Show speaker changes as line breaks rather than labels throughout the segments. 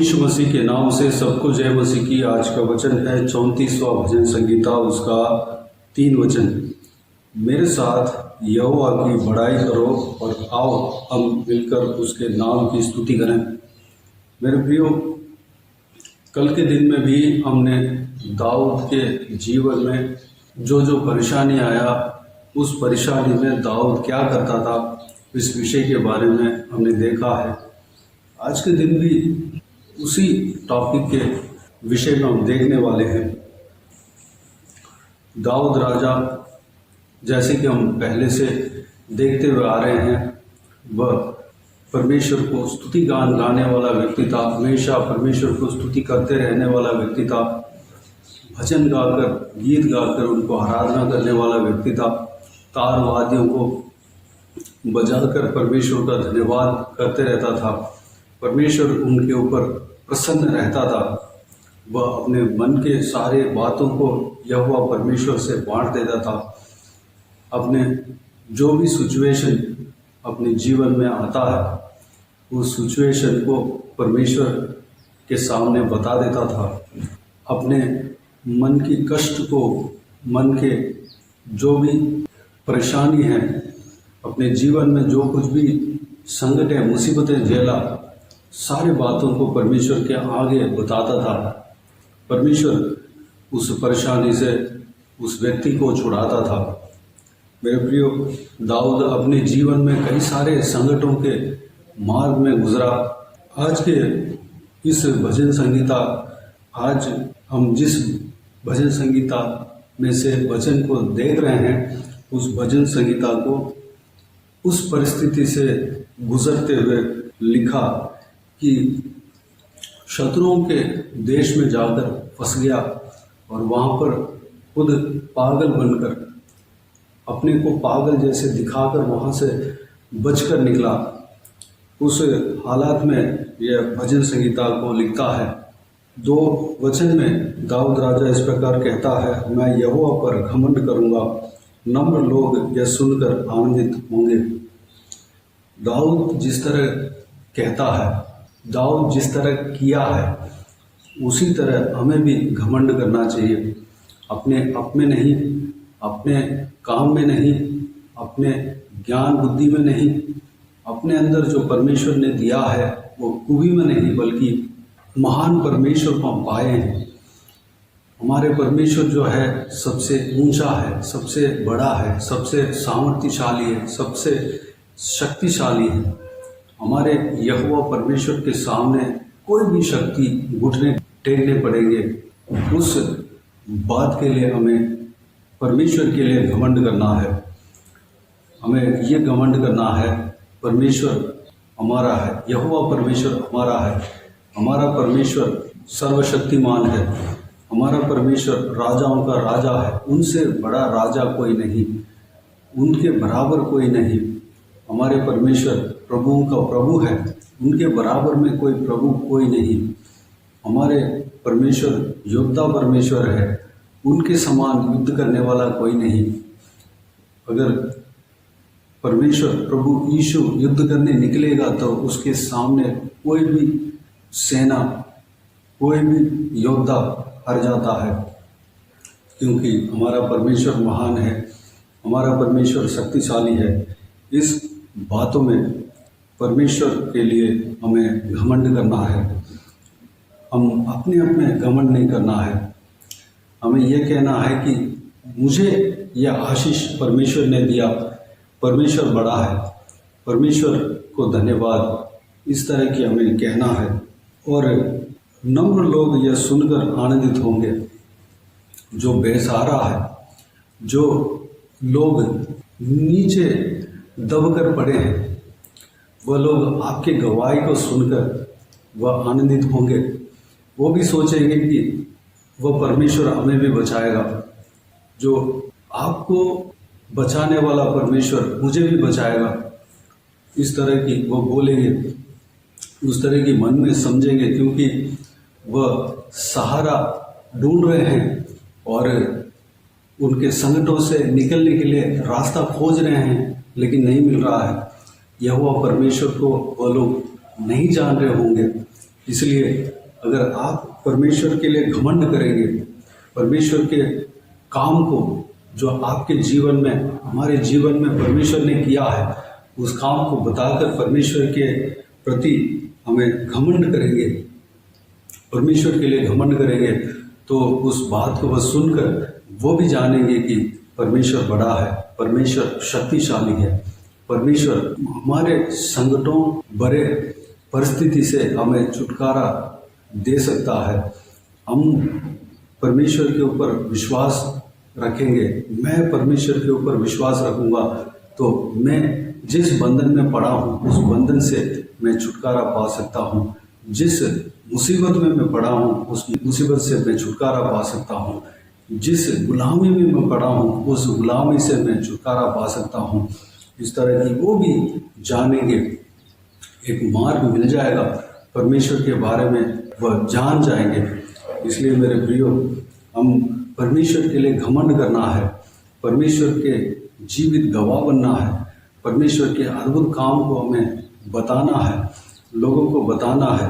यीशु मसीह के नाम से सबको जय मसीह की। आज का वचन है 34वां भजन संगीता, उसका 3 वचन। मेरे साथ यहोवा की बड़ाई करो और आओ हम मिलकर उसके नाम की स्तुति करें। मेरे प्रियो, कल के दिन में भी हमने दाऊद के जीवन में जो जो परेशानी आया, उस परेशानी में दाऊद क्या करता था, इस विषय के बारे में हमने देखा है। आज के दिन भी उसी टॉपिक के विषय में हम देखने वाले हैं। दाऊद राजा, जैसे कि हम पहले से देखते हुए आ रहे हैं, वह परमेश्वर को स्तुति गान गाने वाला व्यक्ति था। हमेशा परमेश्वर को स्तुति करते रहने वाला व्यक्ति था। भजन गाकर, गीत गाकर उनको आराधना करने वाला व्यक्ति था। तार वाद्यों को बजाकर परमेश्वर का धन्यवाद करते रहता था। परमेश्वर उनके ऊपर प्रसन्न रहता था। वह अपने मन के सारे बातों को यहोवा परमेश्वर से बांट देता था। अपने जो भी सिचुएशन अपने जीवन में आता है, उस सिचुएशन को परमेश्वर के सामने बता देता था। अपने मन की कष्ट को, मन के जो भी परेशानी है, अपने जीवन में जो कुछ भी संकट है, मुसीबतें झेला, सारी बातों को परमेश्वर के आगे बताता था। परमेश्वर उस परेशानी से उस व्यक्ति को छुड़ाता था। मेरे प्रियो, दाऊद अपने जीवन में कई सारे संकटों के मार्ग में गुजरा। आज के इस भजन संगीता, आज हम जिस भजन संगीता में से वचन को देख रहे हैं, उस भजन संगीता को उस परिस्थिति से गुजरते हुए लिखा कि शत्रुओं के देश में जाकर फंस गया और वहाँ पर खुद पागल बनकर, अपने को पागल जैसे दिखाकर वहाँ से बचकर निकला। उस हालात में यह भजन संगीता को लिखता है। 2 वचन में दाऊद राजा इस प्रकार कहता है, मैं यहोवा पर घमंड करूँगा, नम्र लोग यह सुनकर आनंदित होंगे। दाऊद जिस तरह कहता है, दाऊद जिस तरह किया है, उसी तरह हमें भी घमंड करना चाहिए। अपने आप में नहीं, अपने काम में नहीं, अपने ज्ञान बुद्धि में नहीं, अपने अंदर जो परमेश्वर ने दिया है वो खूबी में नहीं, बल्कि महान परमेश्वर को हम पाए हैं। हमारे परमेश्वर जो है सबसे ऊंचा है, सबसे बड़ा है, सबसे सामर्थ्यशाली है, सबसे शक्तिशाली है। हमारे यहोवा परमेश्वर के सामने कोई भी शक्ति घुटने टेकने पड़ेंगे। उस बात के लिए हमें परमेश्वर के लिए घमंड करना है। हमें ये घमंड करना है, परमेश्वर हमारा है, यहोवा परमेश्वर हमारा है। हमारा परमेश्वर सर्वशक्तिमान है। हमारा परमेश्वर राजाओं का राजा है। उनसे बड़ा राजा कोई नहीं, उनके बराबर कोई नहीं। हमारे परमेश्वर प्रभुओं का प्रभु है, उनके बराबर में कोई प्रभु कोई नहीं। हमारे परमेश्वर योद्धा परमेश्वर है, उनके समान युद्ध करने वाला कोई नहीं। अगर परमेश्वर प्रभु यीशु युद्ध करने निकलेगा तो उसके सामने कोई भी सेना, कोई भी योद्धा हार जाता है, क्योंकि हमारा परमेश्वर महान है, हमारा परमेश्वर शक्तिशाली है। इस बातों में परमेश्वर के लिए हमें घमंड करना है। हम अपने आप में घमंड नहीं करना है। हमें यह कहना है कि मुझे यह आशीष परमेश्वर ने दिया, परमेश्वर बड़ा है, परमेश्वर को धन्यवाद। इस तरह की हमें कहना है। और नम्र लोग यह सुनकर आनंदित होंगे। जो बेसहारा है, जो लोग नीचे दबकर पड़े हैं, वह लोग आपके गवाही को सुनकर वह आनंदित होंगे। वो भी सोचेंगे कि वह परमेश्वर हमें भी बचाएगा। जो आपको बचाने वाला परमेश्वर मुझे भी बचाएगा, इस तरह की वो बोलेंगे, उस तरह की मन में समझेंगे, क्योंकि वह सहारा ढूंढ रहे हैं और उनके संकटों से निकलने के लिए रास्ता खोज रहे हैं, लेकिन नहीं मिल रहा है। यहोवा परमेश्वर को वह लोग नहीं जान रहे होंगे, इसलिए अगर आप परमेश्वर के लिए घमंड करेंगे, परमेश्वर के काम को जो आपके जीवन में, हमारे जीवन में परमेश्वर ने किया है, उस काम को बताकर परमेश्वर के प्रति हमें घमंड करेंगे, परमेश्वर के लिए घमंड करेंगे, तो उस बात को बस सुनकर वो भी जानेंगे कि परमेश्वर बड़ा है, परमेश्वर शक्तिशाली है, परमेश्वर हमारे संकटों भरे परिस्थिति से हमें छुटकारा दे सकता है। हम परमेश्वर के ऊपर विश्वास रखेंगे, मैं परमेश्वर के ऊपर विश्वास रखूंगा तो मैं जिस बंधन में पड़ा हूँ उस बंधन से मैं छुटकारा पा सकता हूँ, जिस मुसीबत में मैं पड़ा हूँ उस मुसीबत से मैं छुटकारा पा सकता हूँ, जिस गुलामी में मैं पड़ा हूँ उस गुलामी से मैं छुटकारा पा सकता हूँ। इस तरह की वो भी जानेंगे, एक मार्ग मिल जाएगा परमेश्वर के बारे में, वह जान जाएंगे। इसलिए मेरे प्रियो, हम परमेश्वर के लिए घमंड करना है, परमेश्वर के जीवित गवाह बनना है, परमेश्वर के अद्भुत काम को हमें बताना है, लोगों को बताना है,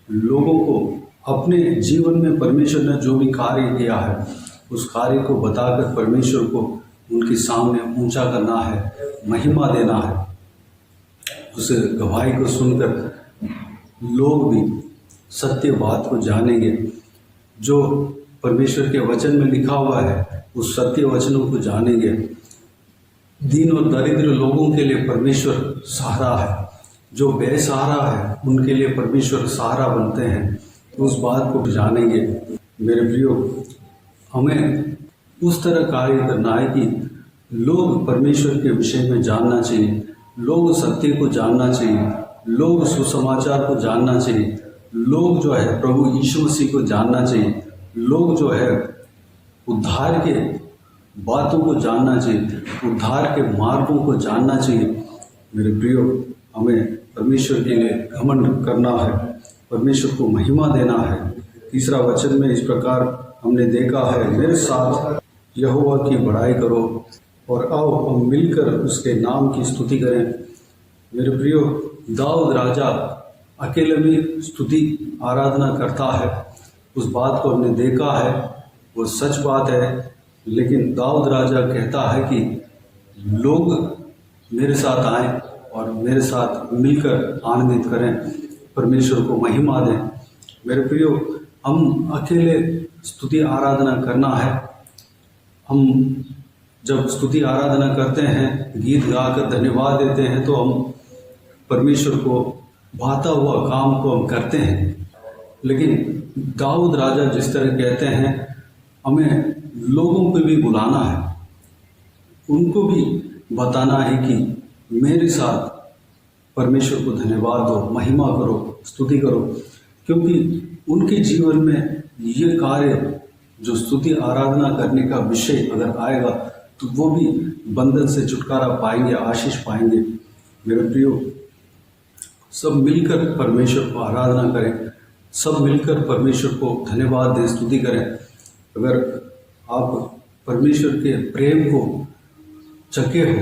लोगों को अपने जीवन में परमेश्वर ने जो भी कार्य किया है उस कार्य को बताकर परमेश्वर को उनके सामने ऊंचा करना है, महिमा देना है। उस गवाही को सुनकर लोग भी सत्य बात को जानेंगे, जो परमेश्वर के वचन में लिखा हुआ है उस सत्य वचनों को जानेंगे। दीन और दरिद्र लोगों के लिए परमेश्वर सहारा है, जो बेसहारा है उनके लिए परमेश्वर सहारा बनते हैं, उस बात को जानेंगे। मेरे प्रियो, हमें उस तरह कार्य करना है कि लोग परमेश्वर के विषय में जानना चाहिए, लोग सत्य को जानना चाहिए, लोग सुसमाचार को जानना चाहिए, लोग जो है प्रभु यीशु मसीह को जानना चाहिए, लोग जो है उद्धार के बातों को जानना चाहिए, उद्धार के मार्गों को जानना चाहिए। मेरे प्रियो, हमें परमेश्वर के लिए घमंड करना है, परमेश्वर को महिमा देना है। तीसरा वचन में इस प्रकार हमने देखा है, मेरे साथ यहोवा की बड़ाई करो और आओ हम मिलकर उसके नाम की स्तुति करें। मेरे प्रियो, दाऊद राजा अकेले में स्तुति आराधना करता है, उस बात को हमने देखा है, वो सच बात है। लेकिन दाऊद राजा कहता है कि लोग मेरे साथ आएं और मेरे साथ मिलकर आनंदित करें, परमेश्वर को महिमा दें। मेरे प्रियो, हम अकेले स्तुति आराधना करना है। हम जब स्तुति आराधना करते हैं, गीत गाकर धन्यवाद देते हैं, तो हम परमेश्वर को भाता हुआ काम को हम करते हैं। लेकिन दाऊद राजा जिस तरह कहते हैं, हमें लोगों को भी बुलाना है, उनको भी बताना है कि मेरे साथ परमेश्वर को धन्यवाद दो, महिमा करो, स्तुति करो, क्योंकि उनके जीवन में ये कार्य जो स्तुति आराधना करने का विषय अगर आएगा तो वो भी बंधन से छुटकारा पाएंगे, आशीष पाएंगे। मेरे प्रियो, सब मिलकर परमेश्वर को आराधना करें, सब मिलकर परमेश्वर को धन्यवाद दें, स्तुति करें। अगर आप परमेश्वर के प्रेम को चखे हो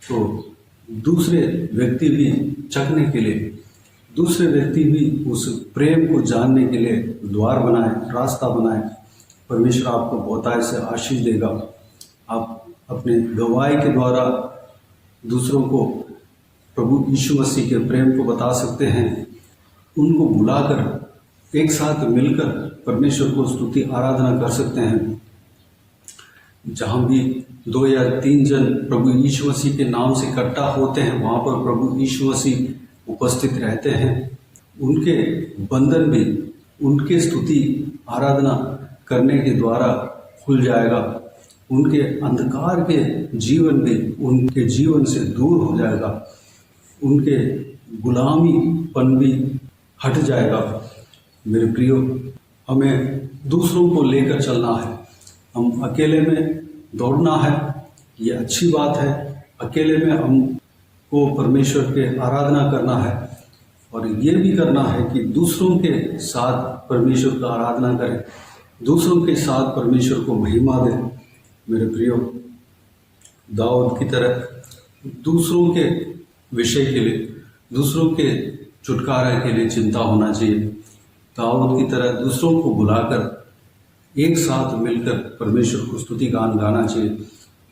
तो दूसरे व्यक्ति भी चखने के लिए, दूसरे व्यक्ति भी उस प्रेम को जानने के लिए द्वार बनाए, रास्ता बनाए। परमेश्वर आपको बहुतायत से आशीष देगा। आप अपने गवाही के द्वारा दूसरों को प्रभु यीशु मसीह के प्रेम को बता सकते हैं। उनको बुलाकर एक साथ मिलकर परमेश्वर को स्तुति आराधना कर सकते हैं। जहाँ भी 2 या 3 जन प्रभु यीशु मसीह के नाम से इकट्ठा होते हैं, वहाँ पर प्रभु यीशु मसीह उपस्थित रहते हैं। उनके बंधन भी उनके स्तुति आराधना करने के द्वारा खुल जाएगा, उनके अंधकार के जीवन भी उनके जीवन से दूर हो जाएगा, उनके गुलामीपन भी हट जाएगा। मेरे प्रियो, हमें दूसरों को लेकर चलना है। हम अकेले में दौड़ना है, ये अच्छी बात है। अकेले में हमको परमेश्वर के आराधना करना है और ये भी करना है कि दूसरों के साथ परमेश्वर का आराधना करें, दूसरों के साथ परमेश्वर को महिमा दें। मेरे प्रियो, दाऊद की तरह दूसरों के विषय के लिए, दूसरों के छुटकारा के लिए चिंता होना चाहिए। दाऊद की तरह दूसरों को बुलाकर एक साथ मिलकर परमेश्वर को स्तुति गान गाना चाहिए,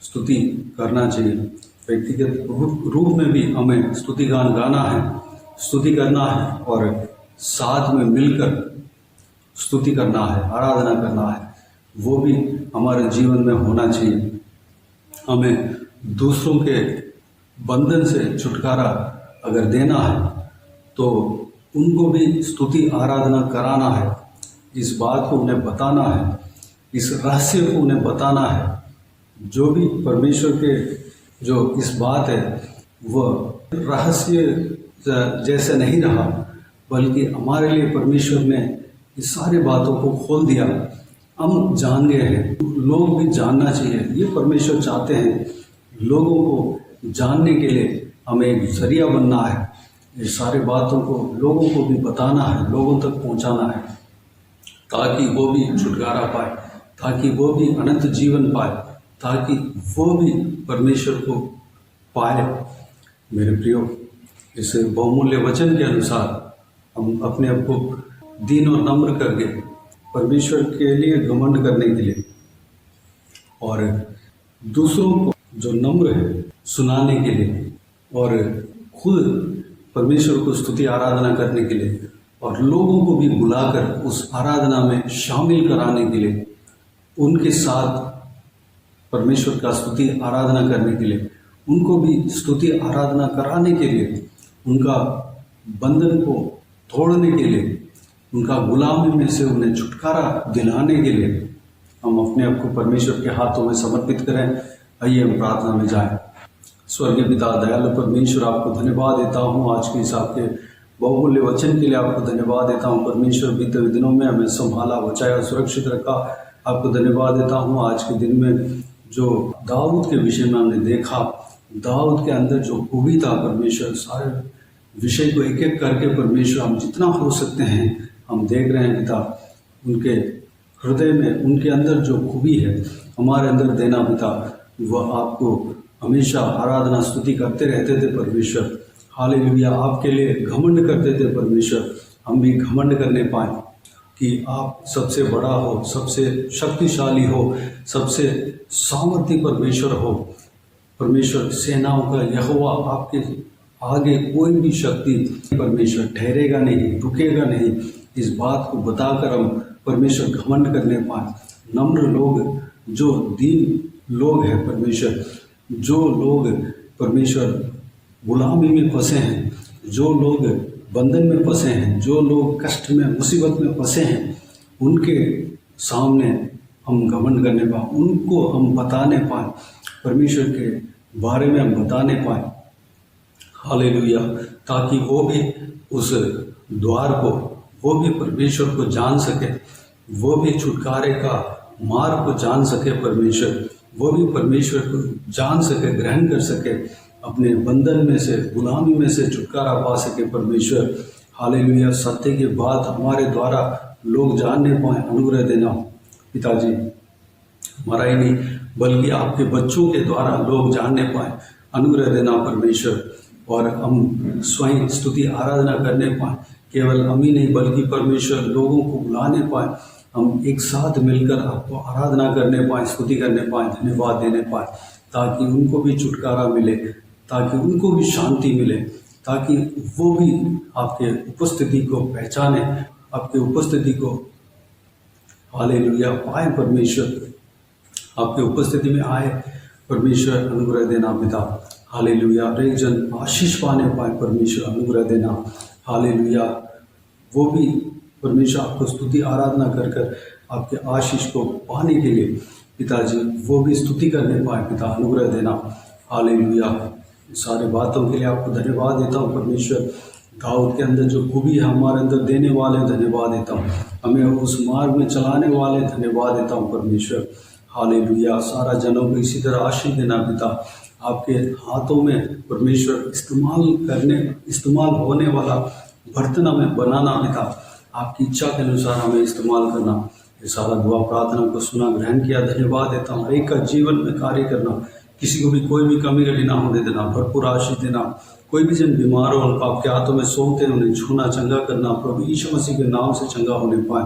स्तुति करना चाहिए। व्यक्तिगत रूप में भी हमें स्तुति गान गाना है, स्तुति करना है और साथ में मिलकर स्तुति करना है, आराधना करना है। वो भी हमारे जीवन में होना चाहिए। हमें दूसरों के बंधन से छुटकारा अगर देना है तो उनको भी स्तुति आराधना कराना है, इस बात को उन्हें बताना है, इस रहस्य को उन्हें बताना है। जो भी परमेश्वर के जो इस बात है वह रहस्य जैसे नहीं रहा, बल्कि हमारे लिए परमेश्वर ने इस सारी बातों को खोल दिया। हम जान गए हैं, लोग भी जानना चाहिए। ये परमेश्वर चाहते हैं, लोगों को जानने के लिए हमें एक जरिया बनना है। ये सारी बातों को लोगों को भी बताना है, लोगों तक पहुंचाना है, ताकि वो भी छुटकारा पाए, ताकि वो भी अनंत जीवन पाए, ताकि वो भी परमेश्वर को पाए। मेरे प्रियो, इस बहुमूल्य वचन के अनुसार हम अपने आप को दीन और नम्र करके परमेश्वर के लिए घमंड करने के लिए और दूसरों को जो नम्र है सुनाने के लिए और खुद परमेश्वर को स्तुति आराधना करने के लिए और लोगों को भी बुलाकर उस आराधना में शामिल कराने के लिए, उनके साथ परमेश्वर का स्तुति आराधना करने के लिए, उनको भी स्तुति आराधना कराने के लिए, उनका बंधन को तोड़ने के लिए, उनका गुलामी में से उन्हें छुटकारा दिलाने के लिए हम अपने आप को परमेश्वर के हाथों में समर्पित करें। आइए हम प्रार्थना में जाएं। स्वर्गीय पिता, दयालु परमेश्वर, आपको धन्यवाद देता हूँ आज के इस आपके बहुमूल्य वचन के लिए। आपको धन्यवाद देता हूँ परमेश्वर, बीते हुए दिनों में हमें संभाला, बचाया, सुरक्षित रखा। आपको धन्यवाद देता हूँ आज के दिन में जो दाऊद के विषय में हमने देखा, दाऊद के अंदर जो खूबी था परमेश्वर, सारे विषय को एक एक करके परमेश्वर हम जितना हो सकते हैं हम देख रहे हैं पिता। उनके हृदय में, उनके अंदर जो खूबी है हमारे अंदर देना पिता। वह आपको हमेशा आराधना स्तुति करते रहते थे परमेश्वर। हालेलुया, आपके लिए घमंड करते थे परमेश्वर। हम भी घमंड करने पाए कि आप सबसे बड़ा हो, सबसे शक्तिशाली हो, सबसे सामर्थ्य परमेश्वर हो। परमेश्वर सेनाओं का यहोवा, आपके आगे कोई भी शक्ति परमेश्वर ठहरेगा नहीं, रुकेगा नहीं। इस बात को बताकर हम परमेश्वर घमंड करने पाए। नम्र लोग, जो दीन लोग हैं परमेश्वर, जो लोग परमेश्वर गुलामी में फंसे हैं, जो लोग बंधन में फंसे हैं, जो लोग कष्ट में, मुसीबत में फंसे हैं, उनके सामने हम घमंड करने पाए, उनको हम बताने पाए, परमेश्वर के बारे में हम बताने पाए। हालेलुया, ताकि वो भी उस द्वार को, वो भी परमेश्वर को जान सके, वो भी छुटकारे का मार्ग को जान सके परमेश्वर, वो भी परमेश्वर को जान सके, ग्रहण कर सके, अपने बंधन में से, गुलामी में से छुटकारा पा सके परमेश्वर। हालेलुया, सत्य की बात हमारे द्वारा लोग जानने पाए, अनुग्रह देना पिताजी। हमारा ही नहीं बल्कि आपके बच्चों के द्वारा लोग जानने पाए, अनुग्रह देना परमेश्वर। और हम स्वयं स्तुति आराधना करने पाए, केवल हम ही नहीं बल्कि परमेश्वर लोगों को बुलाने पाए, हम एक साथ मिलकर आपको आराधना करने पाए, स्तुति करने पाए, धन्यवाद देने पाए, ताकि उनको भी छुटकारा मिले, ताकि उनको भी शांति मिले, ताकि वो भी आपके उपस्थिति को पहचाने, आपके उपस्थिति को हालेलुया पाए परमेश्वर, आपके उपस्थिति में आए परमेश्वर। अनुग्रह देना पिता, हालेलुया। एक जन आशीष पाने पाए परमेश्वर, अनुग्रह देना। हालेलुया, वो भी परमेश्वर आपको स्तुति आराधना कर कर आपके आशीष को पाने के लिए पिताजी, वो भी स्तुति करने पाए पिता, अनुग्रह देना। हालेलुया, सारे बातों के लिए आपको धन्यवाद देता हूँ परमेश्वर। दाऊद के अंदर जो खूबी है हमारे अंदर देने वाले, धन्यवाद देता हूँ। हमें उस मार्ग में चलाने वाले, धन्यवाद देता हूँ परमेश्वर। हालेलुया, सारा जनों को इसी तरह आशीष देना पिता। आपके हाथों में परमेश्वर इस्तेमाल होने वाला बर्तन हमें बनाना पिता, आपकी इच्छा के अनुसार हमें इस्तेमाल करना। ये सारा दुआ प्रार्थना को सुना, ग्रहण किया, धन्यवाद देता हूँ। एक का जीवन में कार्य करना, किसी को भी कोई भी कमी घटी ना होने देना, भरपूर आशीष देना। कोई भी जन बीमार हो आपके हाथों में सौंपते हैं, उन्हें छूना, चंगा करना, प्रभु यीशु मसीह के नाम से चंगा होने पाए।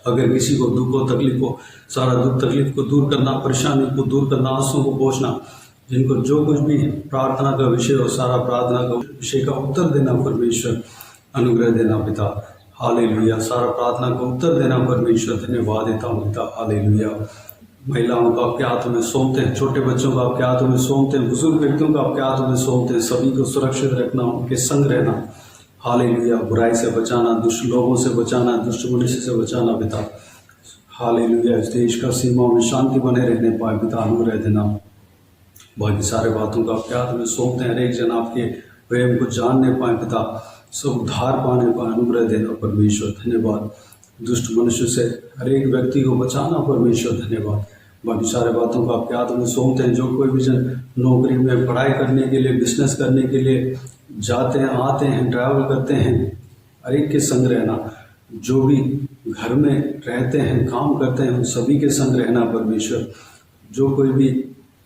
अगर किसी को दुख हो, तकलीफ हो, सारा दुख तकलीफ को दूर करना, परेशानी को दूर करना, आंसुओं को पोंछना। जिनको जो कुछ भी प्रार्थना का विषय हो, सारा प्रार्थना का विषय का उत्तर देना परमेश्वर, अनुग्रह देना पिता। हालेलुया। सारा प्रार्थना का उत्तर देना परमेश्वर, धन्यवाद देता हूँ पिता। हालेलुया। महिलाओं को आपके हाथों में सौंपते हैं, छोटे बच्चों को आपके हाथों में सौंपते हैं, बुजुर्ग व्यक्तियों को आपके हाथों में सौंपते हैं। सभी को सुरक्षित रखना, उनके संग रहना। हालेलुया। बुराई से बचाना, दुष्ट लोगों से बचाना, दुष्ट मनुष्य से बचाना पिता। हालेलुया। इस देश का सीमाओं में शांति बने रहने पाए पिता, अनुग्रह देना। बाकी सारे बातों को आपके हाथ में सौंपते हैं। हर एक जन आपके प्रेम को जानने पाए पिता, सब उद्धार पाने पाए, अनुग्रह देना परमेश्वर, धन्यवाद। दुष्ट मनुष्य से हर एक व्यक्ति को बचाना परमेश्वर, धन्यवाद। बाकी सारे बातों को आपके हाथों में सौंपते हैं। जो कोई भी जन नौकरी में, पढ़ाई करने के लिए, बिजनेस करने के लिए जाते हैं, आते हैं, ट्रैवल करते हैं, हर एक के संग रहना। जो भी घर में रहते हैं, काम करते हैं, उन सभी के संग रहना परमेश्वर। जो कोई भी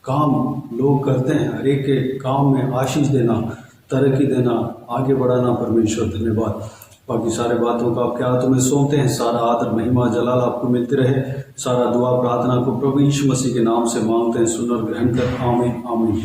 काम लोग करते हैं, हर एक के काम में आशीष देना, तरक्की देना, आगे बढ़ाना परमेश्वर, धन्यवाद। बाकी सारे बातों को आपके हाथों में सौंपते हैं। सारा आदर, महिमा, जलाल आपको मिलते रहे। सारा दुआ प्रार्थना को प्रभु यीशु मसीह के नाम से मांगते हैं, सुन और ग्रहण कर। आमीन आमीन।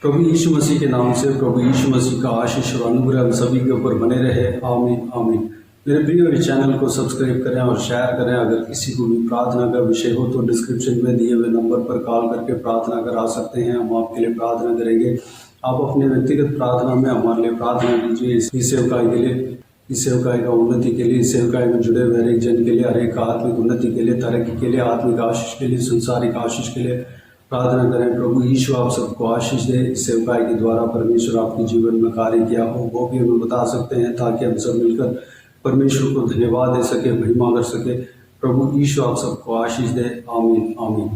प्रभु यीशु मसीह के नाम से प्रभु यीशु मसीह का आशीष और अनुग्रह हम सभी के ऊपर बने रहे। आमीन आमीन। मेरे प्रियो, इस चैनल को सब्सक्राइब करें और शेयर करें। अगर किसी को भी प्रार्थना का विषय हो तो डिस्क्रिप्शन में दिए हुए नंबर पर कॉल करके प्रार्थना करा सकते हैं। हम आपके लिए प्रार्थना करेंगे। आप अपने व्यक्तिगत प्रार्थना में हमारे लिए प्रार्थना कीजिए। इस सेवकाई के लिए, इस सेवकाई का उन्नति के लिए, इस सेवकाई में जुड़े हुए हर एक जन के लिए, हर एक आत्मिक उन्नति के लिए, तरक्की के लिए, आत्मिक आशीष के लिए, संसारिक आशीष के लिए प्रार्थना करें। प्रभु यीशु आप सबको आशीष दे। इस सेवकाई के द्वारा परमेश्वर आपके जीवन में कार्य किया हो वो भी हमें बता सकते हैं, ताकि हम सब मिलकर परमेश्वर को धन्यवाद दे सके, महिमा कर सके। प्रभु यीशु आप सबको आशीष दे। आमीन आमीन।